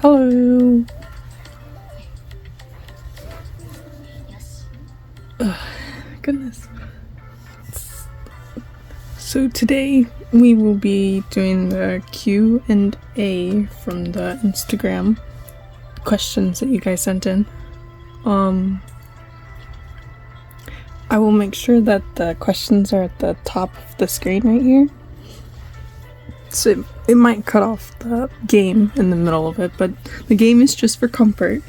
Hello. Ugh, goodness. So today we will be doing the Q&A from the Instagram questions that you guys sent in. I will make sure that the questions are at the top of the screen right here. So it might cut off the game in the middle of it, but the game is just for comfort.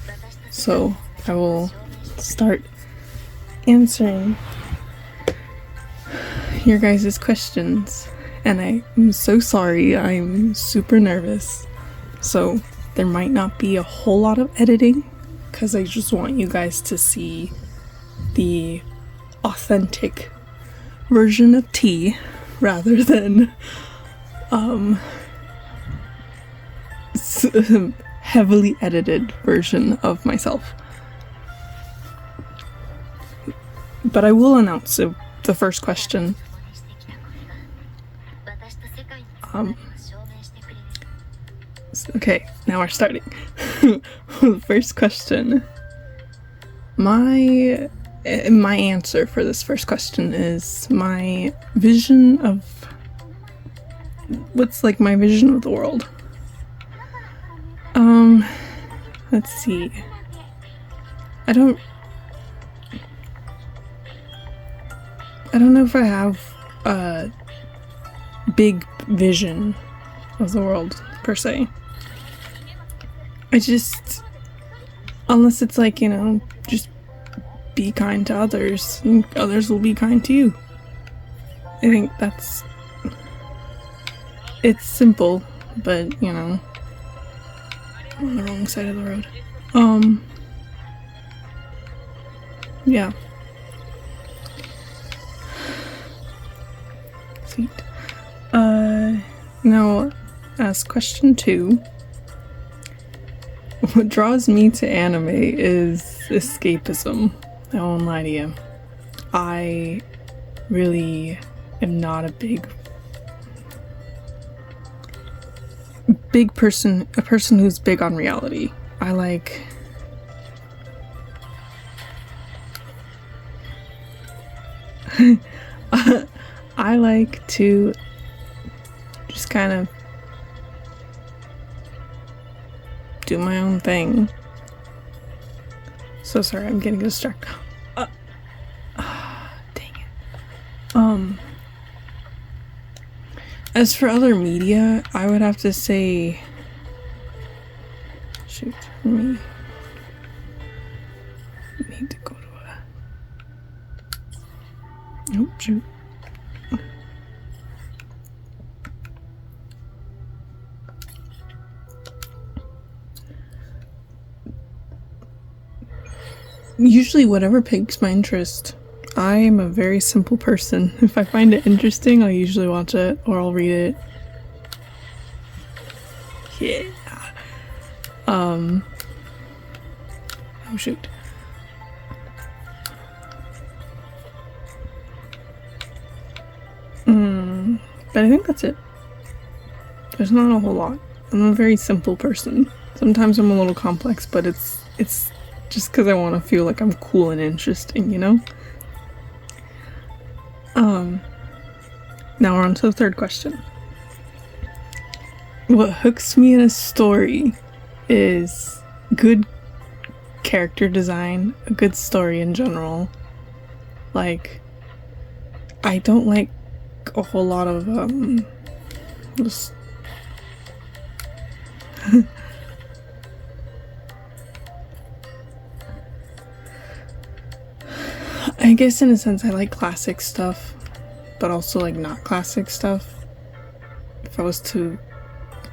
So I will start answering your guys' questions. And I'm so sorry, I'm super nervous. So there might not be a whole lot of editing, because I just want you guys to see the authentic version of tea rather than heavily edited version of myself. But I will announce the first question. Okay, now we're starting. The first question. My answer for this first question is my vision of my vision of the world. Let's see. I don't know if I have a big vision of the world per se. I just, unless it's like, just be kind to others and others will be kind to you. I think it's simple, but I'm on the wrong side of the road. Yeah. Sweet. Now, as question 2, what draws me to anime is escapism. I won't lie to you. I really am not a big person, a person who's big on reality. I like to just kind of do my own thing. So sorry, I'm getting distracted. Dang it. As for other media, I would have to say, shoot, we need to go to oh, shoot. Usually whatever piques my interest. I am a very simple person. If I find it interesting, I'll usually watch it or I'll read it. Yeah. Oh shoot. But I think that's it. There's not a whole lot. I'm a very simple person. Sometimes I'm a little complex, but it's just because I want to feel like I'm cool and interesting, Now we're on to the third question. What hooks me in a story is good character design, a good story in general. Like, I don't like a whole lot of just I guess in a sense I like classic stuff, but also like not classic stuff. If I was to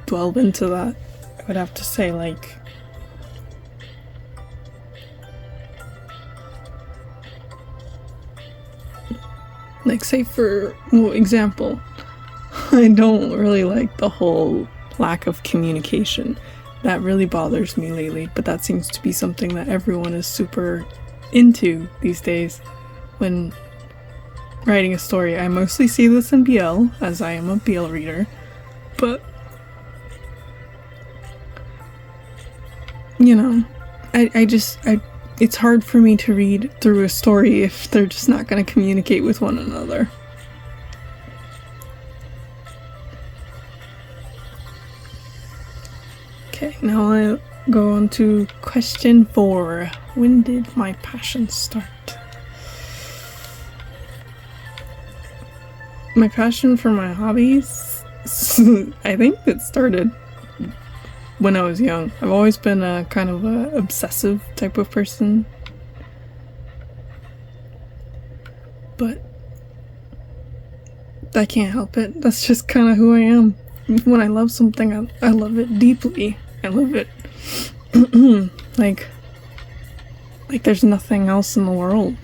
delve into that, I would have to say like say for example, I don't really like the whole lack of communication. That really bothers me lately, but that seems to be something that everyone is super into these days when writing a story. I mostly see this in BL, as I am a BL reader, but you know, it's hard for me to read through a story if they're just not going to communicate with one another. Okay, now I'll go on to question 4. When did my passion start? My passion for my hobbies, I think it started when I was young. I've always been a kind of a obsessive type of person. But I can't help it. That's just kind of who I am. When I love something, I love it deeply. I love it. like there's nothing else in the world.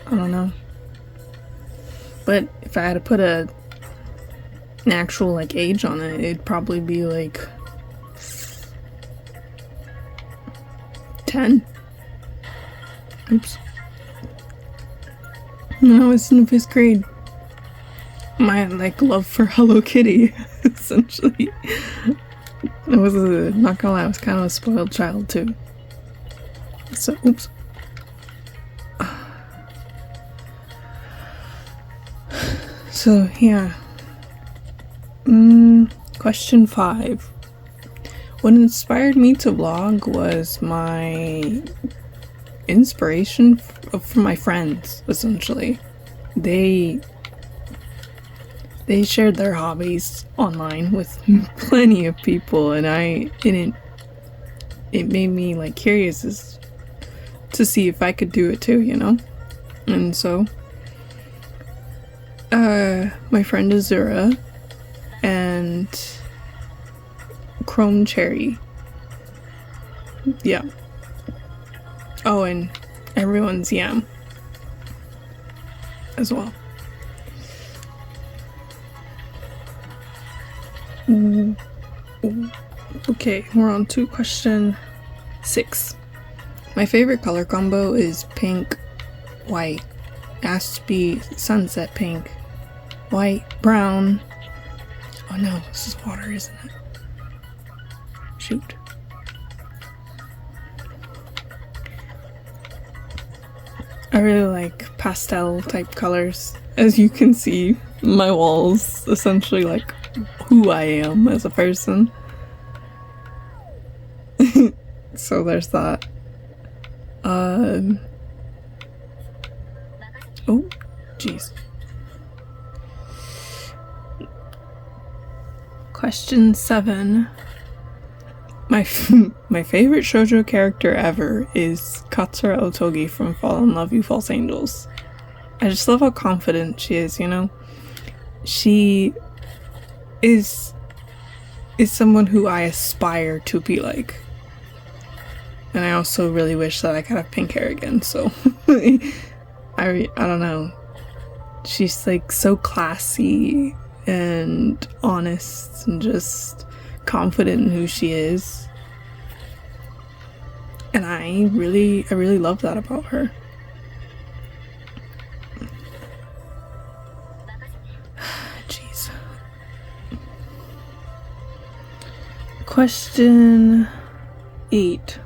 I don't know. But if I had to put an actual like age on it, it'd probably be like 10. Oops. When I was in the 5th grade. My like love for Hello Kitty, essentially. Not gonna lie, I was kind of a spoiled child too. So, oops. So, yeah. Question 5. What inspired me to vlog was my inspiration from my friends, essentially. They shared their hobbies online with plenty of people, and it made me like curious to see if I could do it too, you know? And so my friend Azura and Chrome Cherry. Yeah. Oh, and everyone's Yam as well. Okay, we're on to question 6. My favorite color combo is pink, white. It has to be sunset pink, white, brown. Oh no, this is water, isn't it? Shoot. I really like pastel type colors. As you can see, my walls essentially like who I am as a person. So there's that. Oh, jeez. Question 7. My favorite shoujo character ever is Katsura Otogi from Fall in Love, You False Angels. I just love how confident she is, you know? She is someone who I aspire to be like. And I also really wish that I could have pink hair again, so I don't know. She's like so classy and honest and just confident in who she is. And I really love that about her. Jeez. Question 8.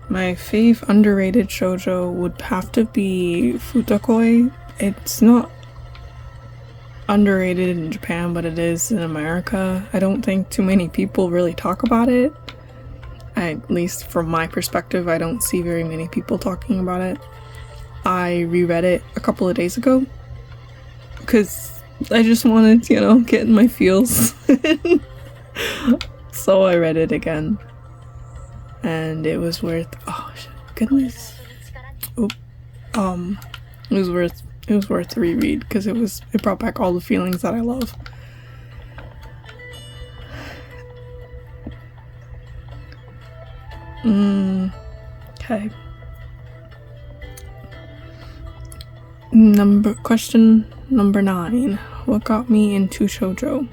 My fave underrated shoujo would have to be Futakoi. It's not underrated in Japan, but it is in America. I don't think too many people really talk about it. At least from my perspective, I don't see very many people talking about it. I reread it a couple of days ago because I just wanted to, you know, get in my feels. So I read it again. And it was worth, oh goodness. Oh, it was worth the reread because it brought back all the feelings that I love. Okay. Question number 9. What got me into shoujo?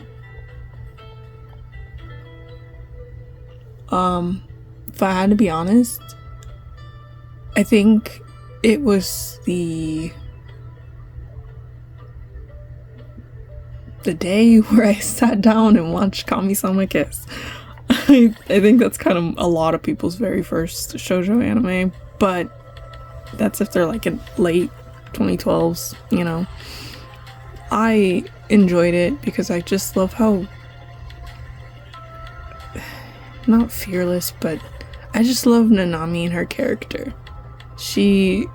If I had to be honest, I think it was the the day where I sat down and watched Kami-sama Kiss. I think that's kind of a lot of people's very first shoujo anime, but that's if they're like in late 2012s, you know. I enjoyed it because I just love how, not fearless, but I just love Nanami and her character. She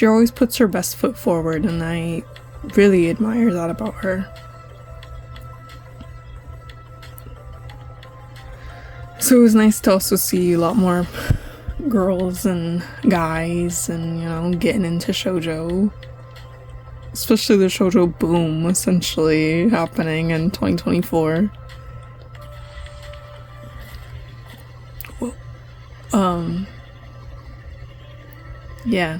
always puts her best foot forward, and I really admire that about her. So it was nice to also see a lot more girls and guys and, you know, getting into shoujo. Especially the shoujo boom essentially happening in 2024. Yeah.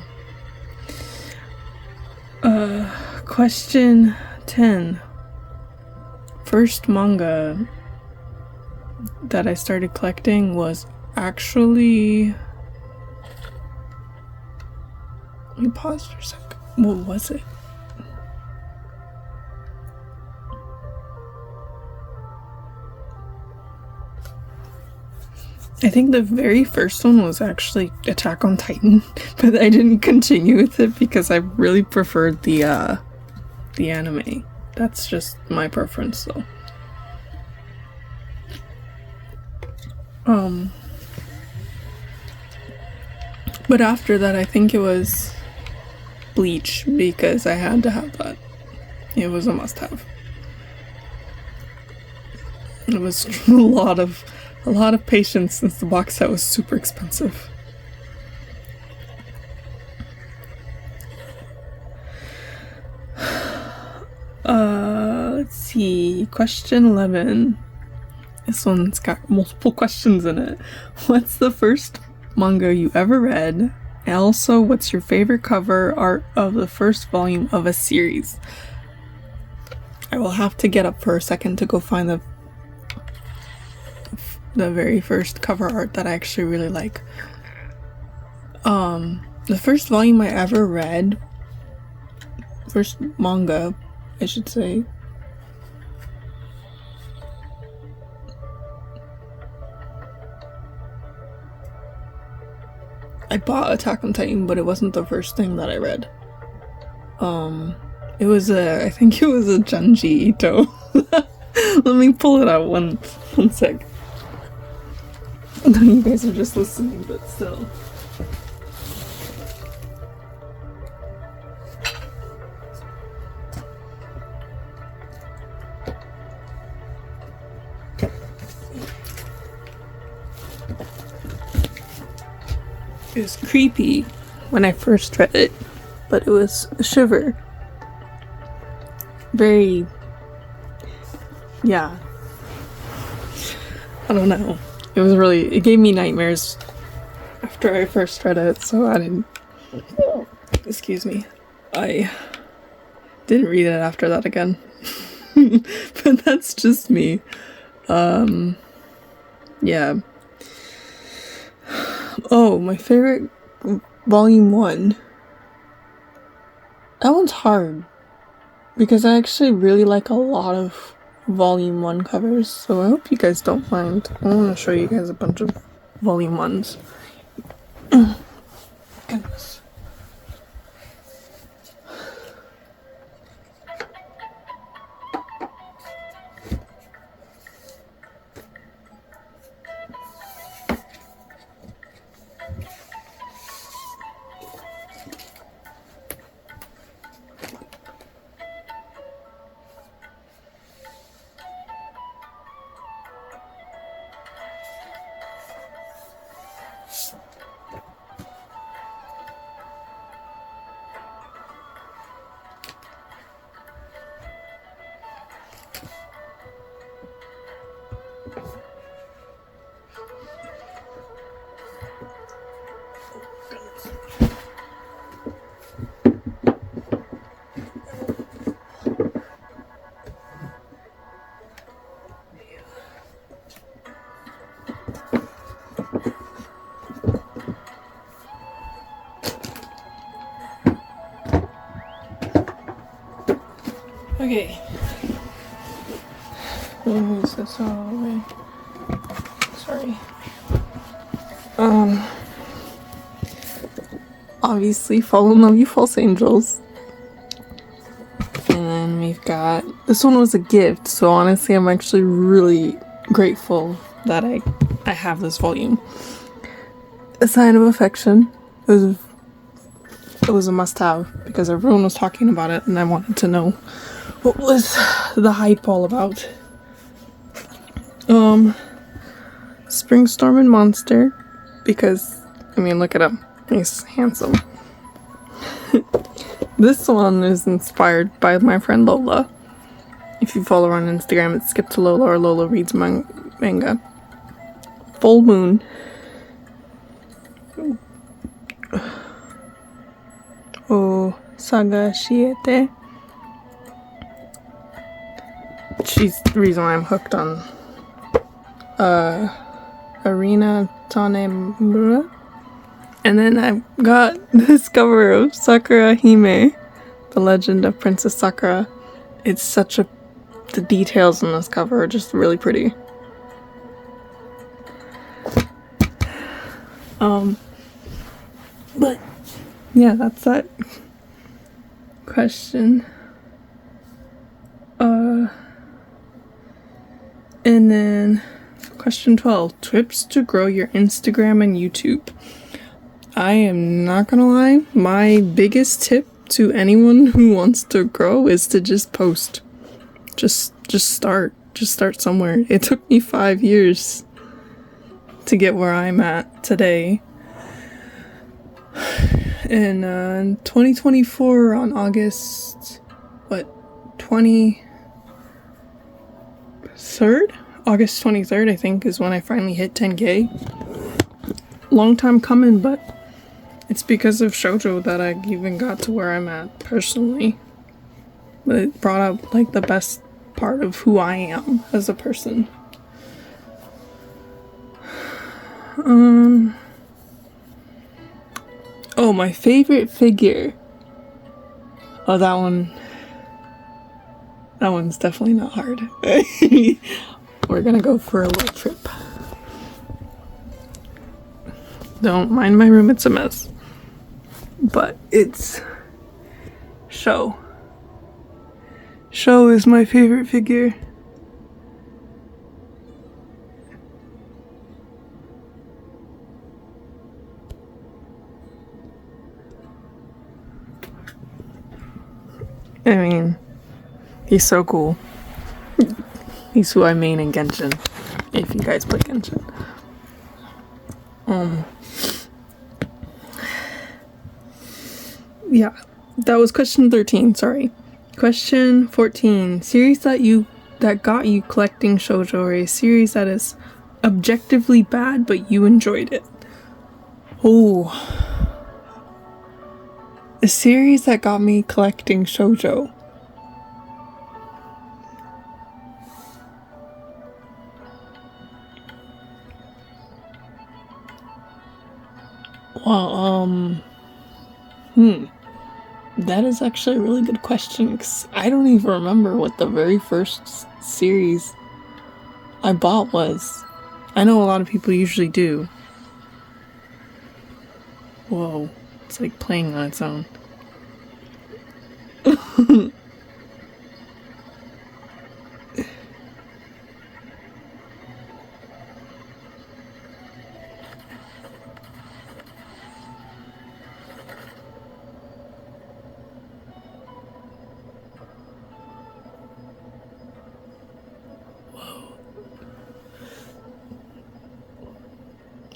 Question 10. First manga that I started collecting was actually... Let me pause for a sec. What was it? I think the very first one was actually Attack on Titan, but I didn't continue with it because I really preferred the anime. That's just my preference, though. But after that, I think it was Bleach, because I had to have that. It was a must-have. It was a lot of patience since the box set was super expensive. Let's see. Question 11. This one's got multiple questions in it. What's the first manga you ever read? And also, what's your favorite cover art of the first volume of a series? I will have to get up for a second to go find the very first cover art that I actually really like. The first volume I ever read, first manga, I should say, I bought Attack on Titan, but it wasn't the first thing that I read. I think it was a Junji Ito. Let me pull it out one sec. I know you guys are just listening, but still. It was creepy when I first read it, but it was a shiver. Very... yeah. I don't know. It gave me nightmares after I first read it, so I didn't... Excuse me. I didn't read it after that again. But that's just me. Yeah. Oh, my favorite volume 1. That one's hard, because I actually really like a lot of volume 1 covers, so I hope you guys don't mind. I want to show you guys a bunch of volume 1s. Goodness. Okay. Let me move this out of the way. Sorry. Obviously, follow No You False Angels. And then we've got, this one was a gift, so honestly I'm actually really grateful that I have this volume. A Sign of Affection. It was a must-have because everyone was talking about it and I wanted to know what was the hype all about. Spring Storm and Monster, because I mean, look at him, he's handsome. This one is inspired by my friend Lola. If you follow her on Instagram, it's Skip to Lola or Lola Reads Manga. Full Moon. Oh, Saga Shiete. She's the reason why I'm hooked on Arena Tanemura. And then I got this cover of Sakura Hime, The Legend of Princess Sakura. It's such the details on this cover are just really pretty. But yeah, that's that question. And then question 12, tips to grow your Instagram and YouTube. I am not gonna lie, my biggest tip to anyone who wants to grow is to just post. Just start somewhere. It took me 5 years to get where I'm at today. In 2024 on August 23rd? August 23rd, I think, is when I finally hit 10K. Long time coming, but it's because of shoujo that I even got to where I'm at personally. It brought out like the best part of who I am as a person. Oh, my favorite figure. Oh, that one's definitely not hard. We're gonna go for a little trip. Don't mind my room, it's a mess. But it's Sho. Sho is my favorite figure. I mean, he's so cool. He's who I main in Genshin, if you guys play Genshin. Yeah, that was question 13, sorry. Question 14, series that got you collecting shoujo, or a series that is objectively bad but you enjoyed it. Oh, a series that got me collecting shoujo. Well, that is actually a really good question, because I don't even remember what the very first series I bought was. I know a lot of people usually do. Whoa, it's like playing on its own.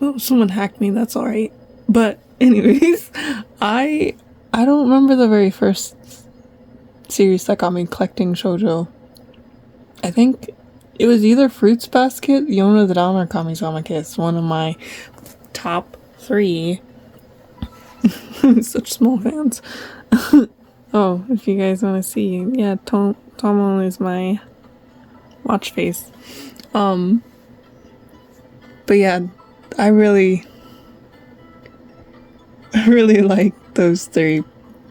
Oh, someone hacked me, that's alright. But anyways, I don't remember the very first series that got me collecting shoujo. I think it was either Fruits Basket, Yona the Down, or Kami-sama Kiss. One of my top 3. Such small fans. Oh, if you guys want to see, yeah, Tomo is my watch face. But yeah, I really like those 3.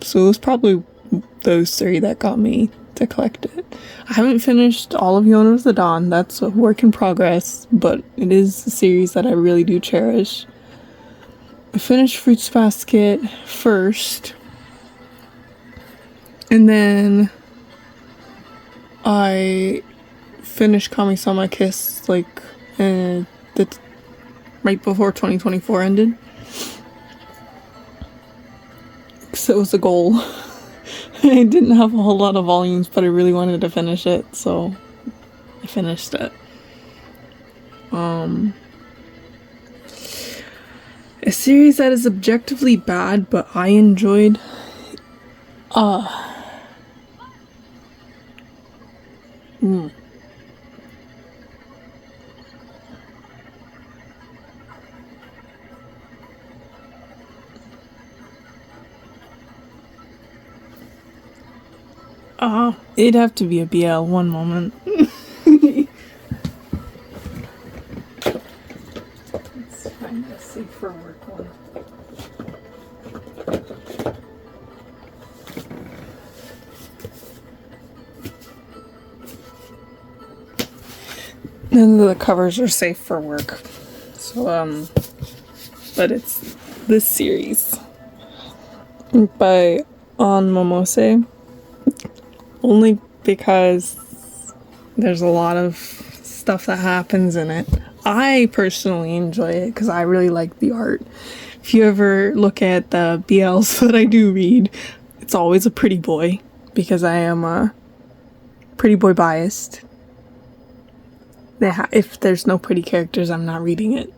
So it was probably those 3 that got me to collect it. I haven't finished all of Yona of the Dawn. That's a work in progress, but it is a series that I really do cherish. I finished Fruits Basket first, and then I finished Kami-sama Kiss like right before 2024 ended. So it was a goal. I didn't have a whole lot of volumes, but I really wanted to finish it, so I finished it. A series that is objectively bad, but I enjoyed. It'd have to be a BL. One moment. Let's find a safe for work one. None of the covers are safe for work. So, but it's this series by On Momose. Only because there's a lot of stuff that happens in it. I personally enjoy it because I really like the art. If you ever look at the BLs that I do read, it's always a pretty boy because I am pretty boy biased. If there's no pretty characters, I'm not reading it.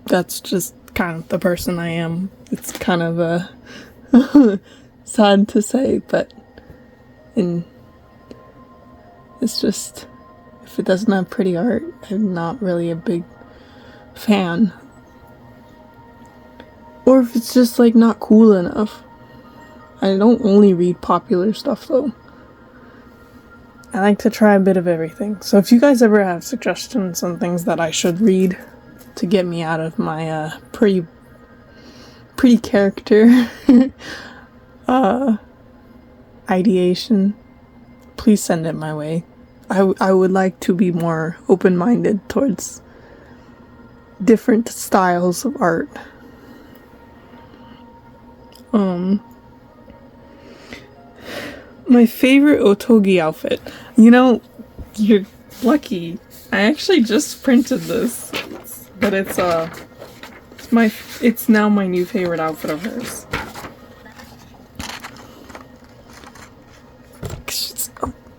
That's just kind of the person I am. It's kind of sad to say, but it's just, if it doesn't have pretty art, I'm not really a big fan. Or if it's just like not cool enough. I don't only read popular stuff though. I like to try a bit of everything. So if you guys ever have suggestions on things that I should read to get me out of my pretty character ideation, please send it my way. I would like to be more open-minded towards different styles of art. My favorite otogi outfit. You know, you're lucky. I actually just printed this, but it's now my new favorite outfit of hers.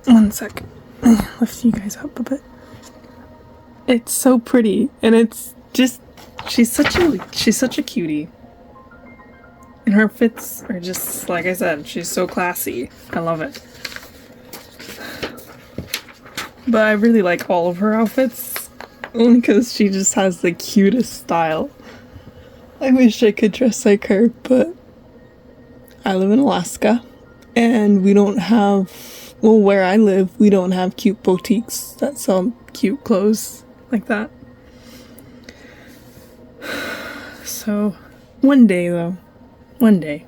One sec. Lift you guys up a bit. It's so pretty, and it's just she's such a cutie. And her fits are just, like I said, she's so classy. I love it. But I really like all of her outfits, only because she just has the cutest style. I wish I could dress like her, but I live in Alaska, and we don't have, well, where I live, we don't have cute boutiques that sell cute clothes like that. So, one day though. One day.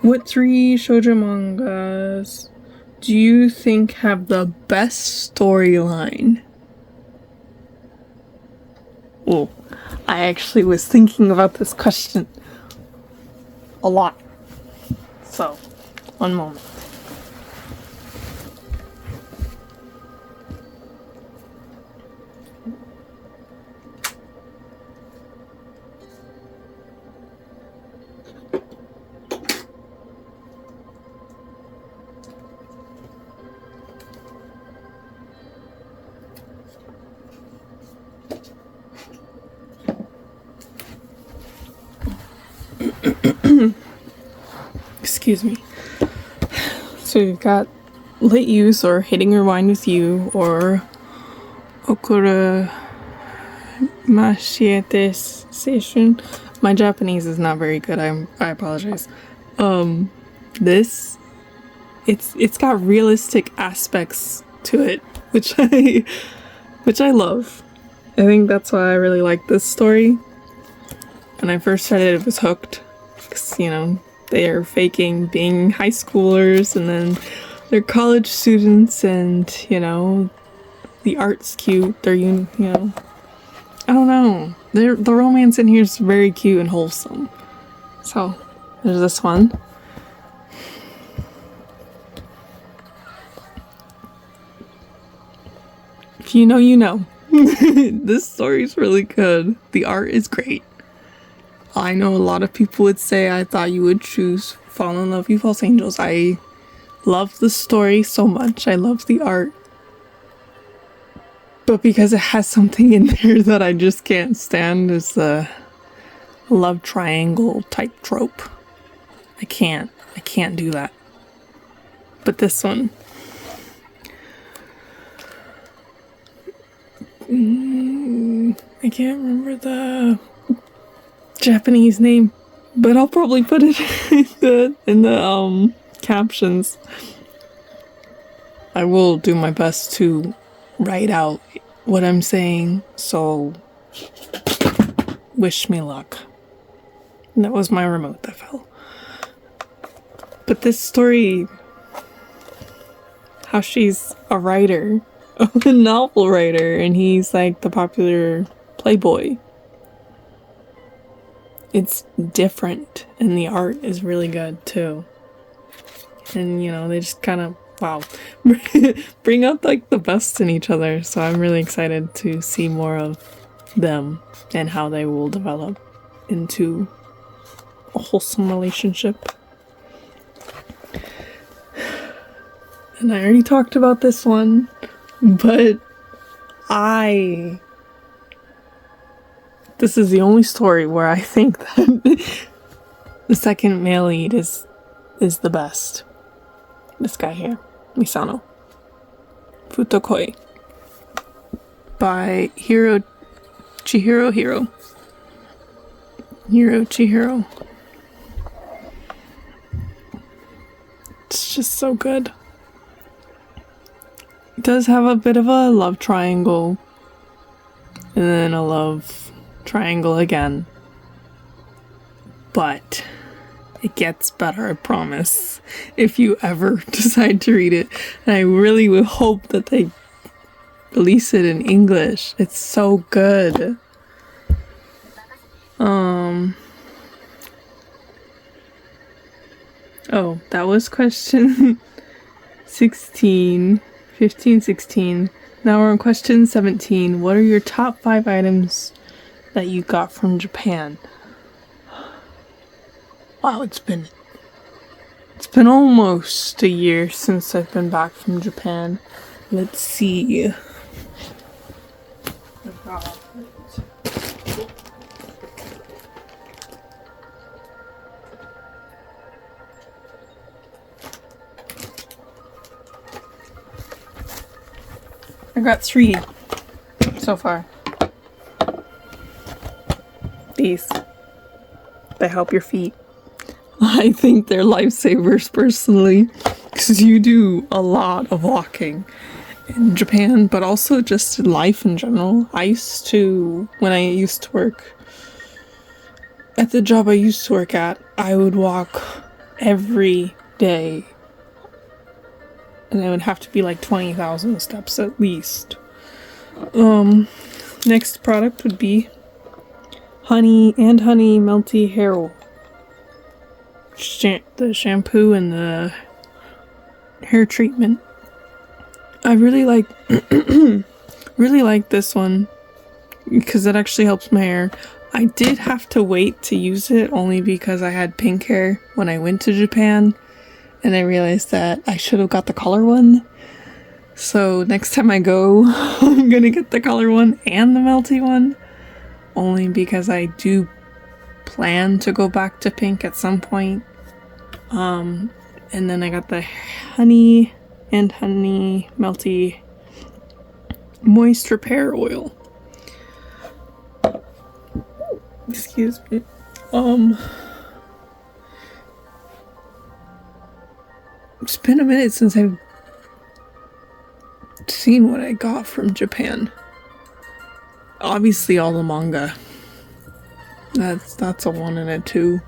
What 3 shoujo mangas do you think have the best storyline? Oh, I actually was thinking about this question a lot. So, one moment. Excuse me. So we've got Let Use or Hitting Rewind with You or Okura Mashiete Seishun. My Japanese is not very good. I apologize. It's got realistic aspects to it, which I love. I think that's why I really like this story. When I first started, it was hooked. 'Cause, you know, they're faking being high schoolers, and then they're college students, and, you know, the art's cute. They're, you know, I don't know. The romance in here is very cute and wholesome. So, there's this one. If you know, you know. This story's really good. The art is great. I know a lot of people would say I thought you would choose Fall in Love You False Angels. I love the story so much. I love the art. But because it has something in there that I just can't stand, is the love triangle type trope. I can't do that. But this one, I can't remember the Japanese name, but I'll probably put it in the captions. I will do my best to write out what I'm saying, so wish me luck. And that was my remote that fell. But this story, how she's a writer, a novel writer, and he's like the popular playboy. It's different, and the art is really good too. And, you know, they just kind of, wow, bring out like the best in each other. So I'm really excited to see more of them and how they will develop into a wholesome relationship. And I already talked about this one, but this is the only story where I think that the second male lead is the best. This guy here, Misano. Futokoi. By Chihiro. It's just so good. It does have a bit of a love triangle. And then a love triangle again. But it gets better, I promise, if you ever decide to read it. And I really would hope that they release it in English. It's so good. Oh, that was question 16. Now we're on question 17. What are your top 5 items that you got from Japan? Wow, it's been almost a year since I've been back from Japan. Let's see. I got 3 so far. These. They help your feet. I think they're lifesavers personally, because you do a lot of walking in Japan, but also just in life in general. When I used to work at the job I used to work at, I would walk every day. And it would have to be like 20,000 steps at least. Next product would be Honey Melty Hair Oil. The shampoo and the hair treatment. I really like this one because it actually helps my hair. I did have to wait to use it only because I had pink hair when I went to Japan. And I realized that I should have got the color one. So next time I go, I'm gonna get the color one and the melty one. Only because I do plan to go back to pink at some point. And then I got the honey melty moist repair oil. Excuse me. It's been a minute since I've seen what I got from Japan. Obviously all the manga. That's a 1 and a 2.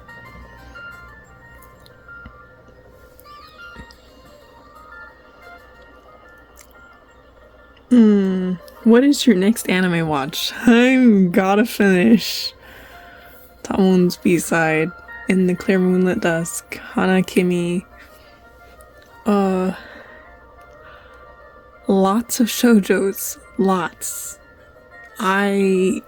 What is your next anime watch? I gotta finish Tamon's B-side, In the Clear Moonlit Dusk, Hana Kimi. Lots of shoujos. Lots. I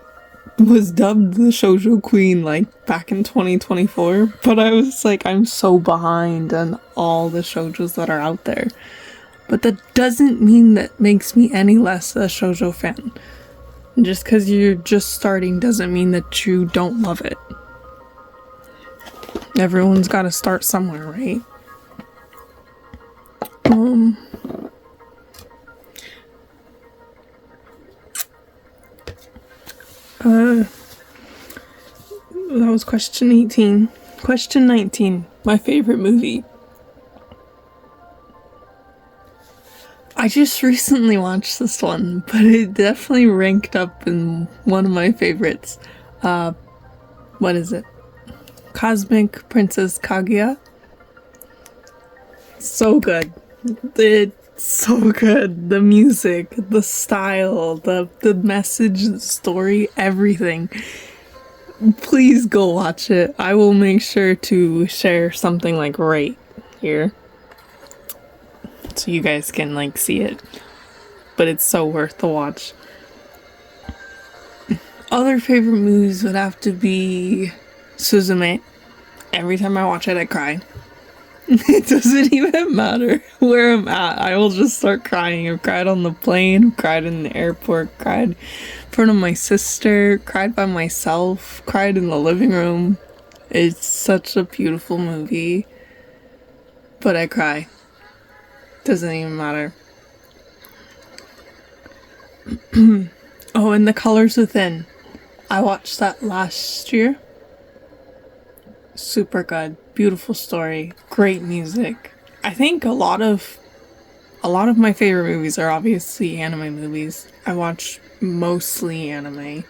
was dubbed the shoujo queen like back in 2024, but I was like, I'm so behind on all the shoujos that are out there. But that doesn't mean that makes me any less a shoujo fan. Just because you're just starting doesn't mean that you don't love it. Everyone's got to start somewhere, right? That was question 18. Question 19. My favorite movie. I just recently watched this one, but it definitely ranked up in one of my favorites. What is it? Cosmic Princess Kaguya. So good. It's so good. The music, the style, the message, the story, everything. Please go watch it. I will make sure to share something like right here, so you guys can like see it. But it's so worth the watch. Other favorite movies would have to be Suzume. Every time I watch it, I cry. It doesn't even matter where I'm at. I will just start crying. I've cried on the plane, cried in the airport, cried in front of my sister, cried by myself, cried in the living room. It's such a beautiful movie. But I cry. Doesn't even matter. Oh, and The Colors Within. I watched that last year. Super good. Beautiful story. Great music. I think a lot of my favorite movies are obviously anime movies. I watch mostly anime.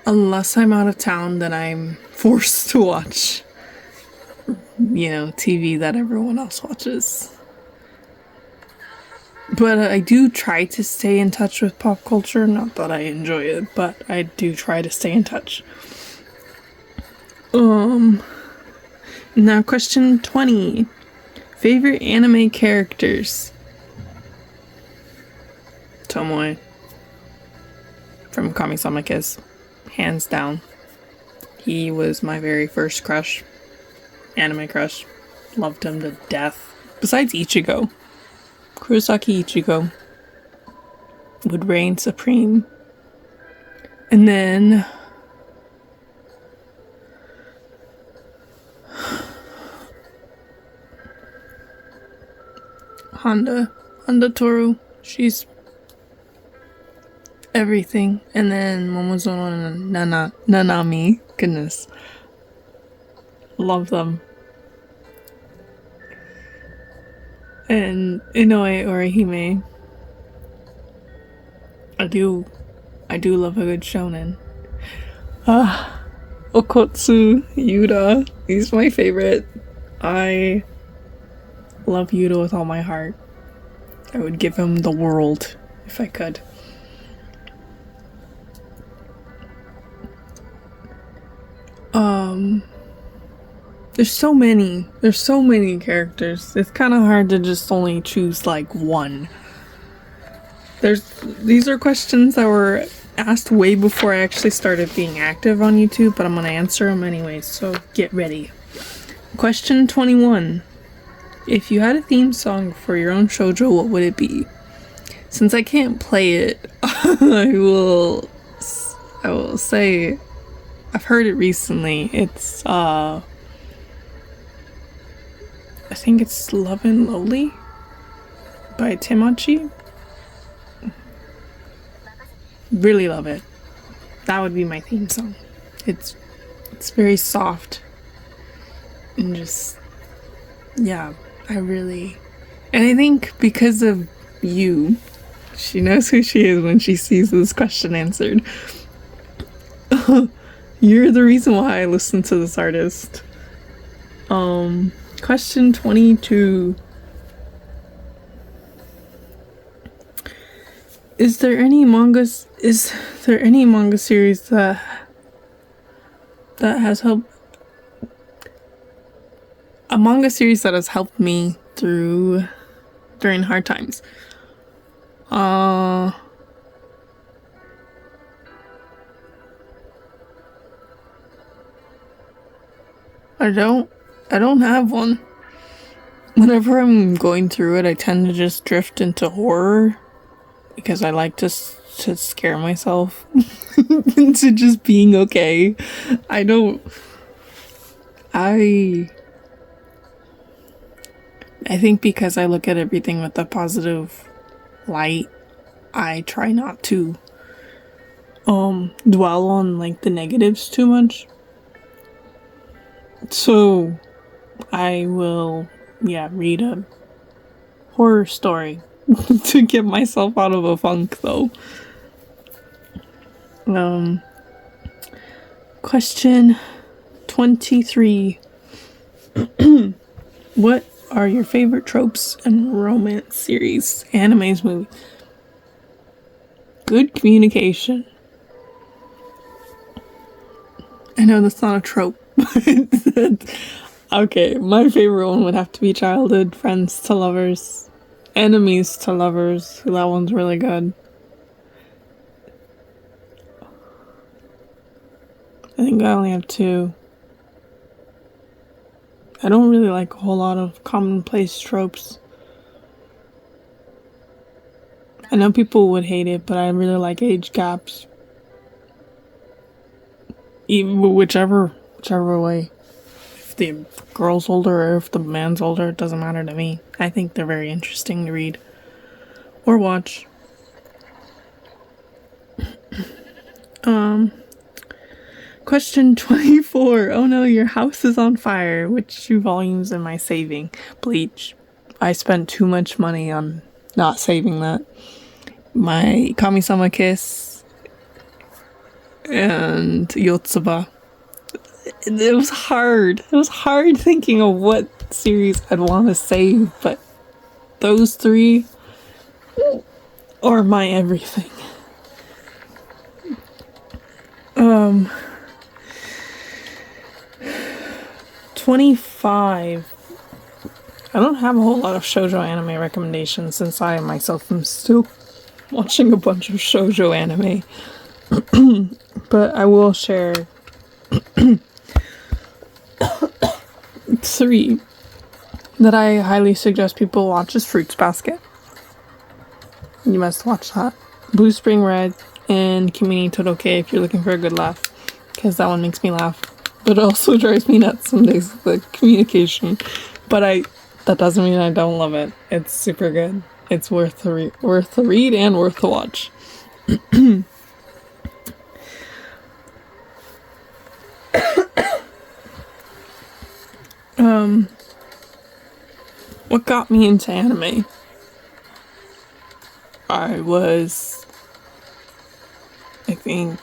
Unless I'm out of town, then I'm forced to watch, TV that everyone else watches. But I do try to stay in touch with pop culture. Not that I enjoy it, but I do try to stay in touch. Now question 20. Favorite anime characters? Tomoe from Kami-sama Kiss. Hands down. He was my very first crush. Anime crush. Loved him to death. Besides Ichigo. Kurosaki Ichigo would reign supreme. And then Honda Toru. She's everything. And then Momozono Nanami. Goodness. Love them. And Inoue Orihime. I do love a good shonen. Okotsu Yuta. He's my favorite. I love Yuta with all my heart. I would give him the world if I could. There's so many characters. It's kind of hard to just only choose like one. These are questions that were asked way before I actually started being active on YouTube, but I'm gonna answer them anyway, so get ready. Question 21. If you had a theme song for your own shoujo, what would it be? Since I can't play it, I will say I've heard it recently. It's I think it's Love and Lowly by Temachi. Really love it. That would be my theme song. It's very soft and just, yeah, and I think because of you, she knows who she is when she sees this question answered. You're the reason why I listen to this artist. Question 22. Is there any manga series that has helped a manga series that has helped me during hard times? I don't have one. Whenever I'm going through it, I tend to just drift into horror because I like to scare myself into just being okay. I don't. I think because I look at everything with a positive light, I try not to dwell on like the negatives too much. So I will read a horror story to get myself out of a funk though. Question 23. What are your favorite tropes and romance series, animes, movies? Good communication. I know that's not a trope. Okay, my favorite one would have to be childhood friends to lovers, enemies to lovers. That one's really good. I think I only have two. I don't really like a whole lot of commonplace tropes. I know people would hate it, but I really like age gaps. Even whichever way. If the girl's older or if the man's older, it doesn't matter to me. I think they're very interesting to read or watch. Question 24. Oh no, your house is on fire. Which 2 volumes am I saving? Bleach. I spent too much money on not saving that. My Kami-sama Kiss and Yotsuba. It was hard. It was hard thinking of what series I'd want to save, but those 3 are my everything. 25. I don't have a whole lot of shoujo anime recommendations since I myself am still watching a bunch of shoujo anime. But I will share 3 that I highly suggest people watch is Fruits Basket. You must watch that. Blue Spring Red and Kimi ni Todoroki if you're looking for a good laugh, because that one makes me laugh. But it also drives me nuts some days, the communication. But that doesn't mean I don't love it. It's super good. It's worth the read and worth the watch. What got me into anime? I think,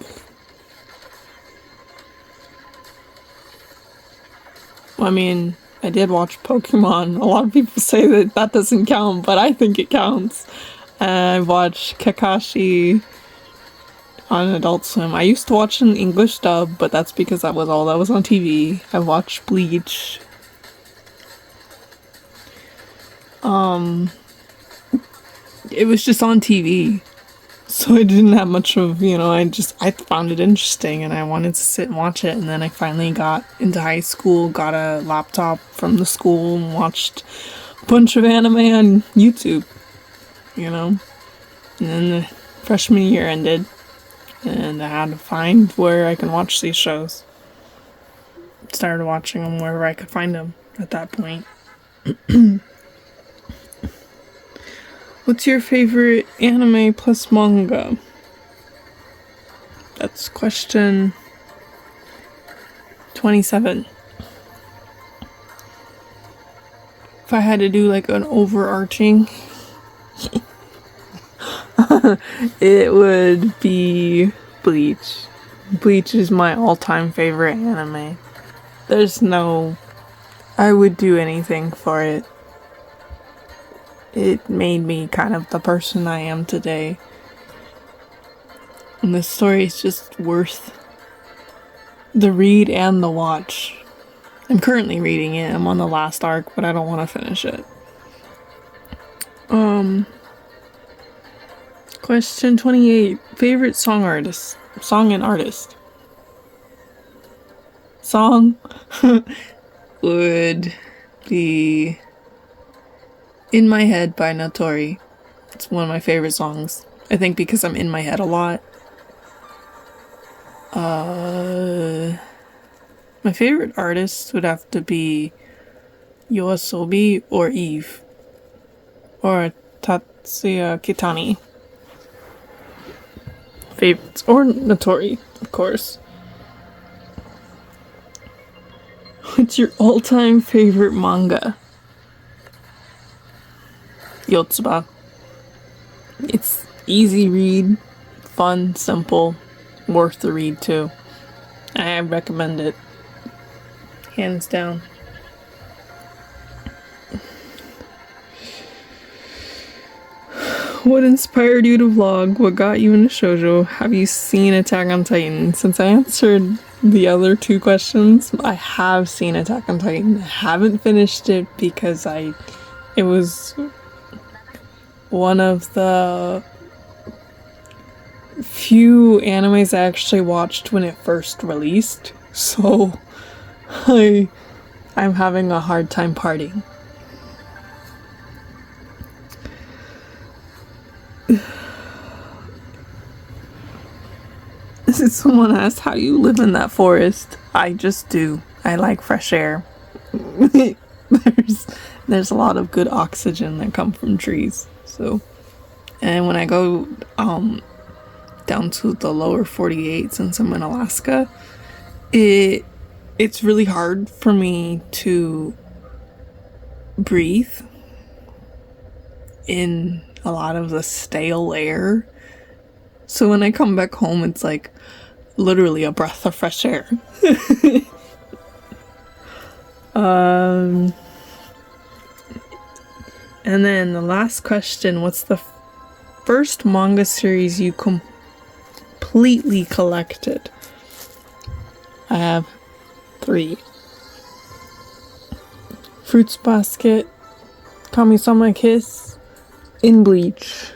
I mean, I did watch Pokemon. A lot of people say that doesn't count, but I think it counts. I watched Kakashi on Adult Swim. I used to watch an English dub, but that's because that was all that was on TV. I watched Bleach. It was just on TV. So I didn't have much of, I found it interesting and I wanted to sit and watch it. And then I finally got into high school, got a laptop from the school and watched a bunch of anime on YouTube, And then the freshman year ended and I had to find where I can watch these shows. Started watching them wherever I could find them at that point. What's your favorite anime plus manga? That's question 27. If I had to do like an overarching, it would be Bleach. Bleach is my all-time favorite anime. I would do anything for it. It made me kind of the person I am today. And this story is just worth the read and the watch. I'm currently reading it. I'm on the last arc, but I don't want to finish it. Question 28. Favorite song and artist. Song would be In My Head by Notori. It's one of my favorite songs. I think because I'm in my head a lot. My favorite artist would have to be Yoasobi or Eve. Or Tatsuya Kitani. Favorites. Or Notori, of course. What's your all-time favorite manga? Yotsuba. It's easy read, fun, simple, worth the read too. I recommend it. Hands down. What inspired you to vlog? What got you into shoujo? Have you seen Attack on Titan? Since I answered the other two questions, I have seen Attack on Titan. I haven't finished it because it was one of the few animes I actually watched when it first released, so I'm having a hard time partying. Someone asked, how do you live in that forest? I just do. I like fresh air. There's a lot of good oxygen that come from trees. So, and when I go down to the lower 48, since I'm in Alaska, it's really hard for me to breathe in a lot of the stale air. So when I come back home, it's like literally a breath of fresh air. And then the last question, what's the first manga series you completely collected? I have 3. Fruits Basket, Kami-sama Kiss, In Bleach.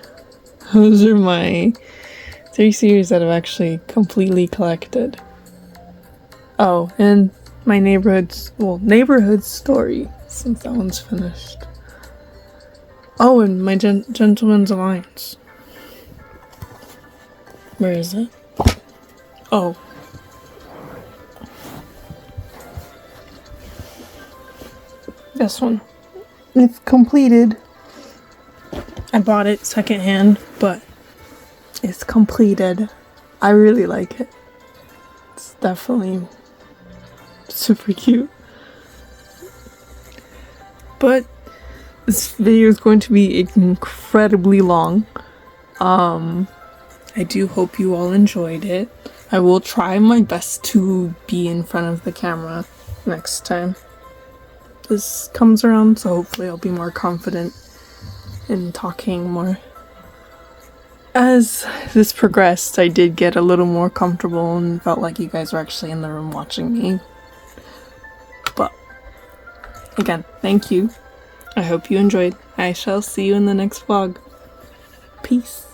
Those are my 3 series that I've actually completely collected. Oh, and my neighborhood story, since that one's finished. Oh, and my Gentleman's Alliance. Where is it? Oh. This one. It's completed. I bought it secondhand, but it's completed. I really like it. It's definitely super cute. But this video is going to be incredibly long. I do hope you all enjoyed it. I will try my best to be in front of the camera next time this comes around, so hopefully I'll be more confident in talking more. As this progressed, I did get a little more comfortable and felt like you guys were actually in the room watching me. But again, thank you. I hope you enjoyed. I shall see you in the next vlog. Peace.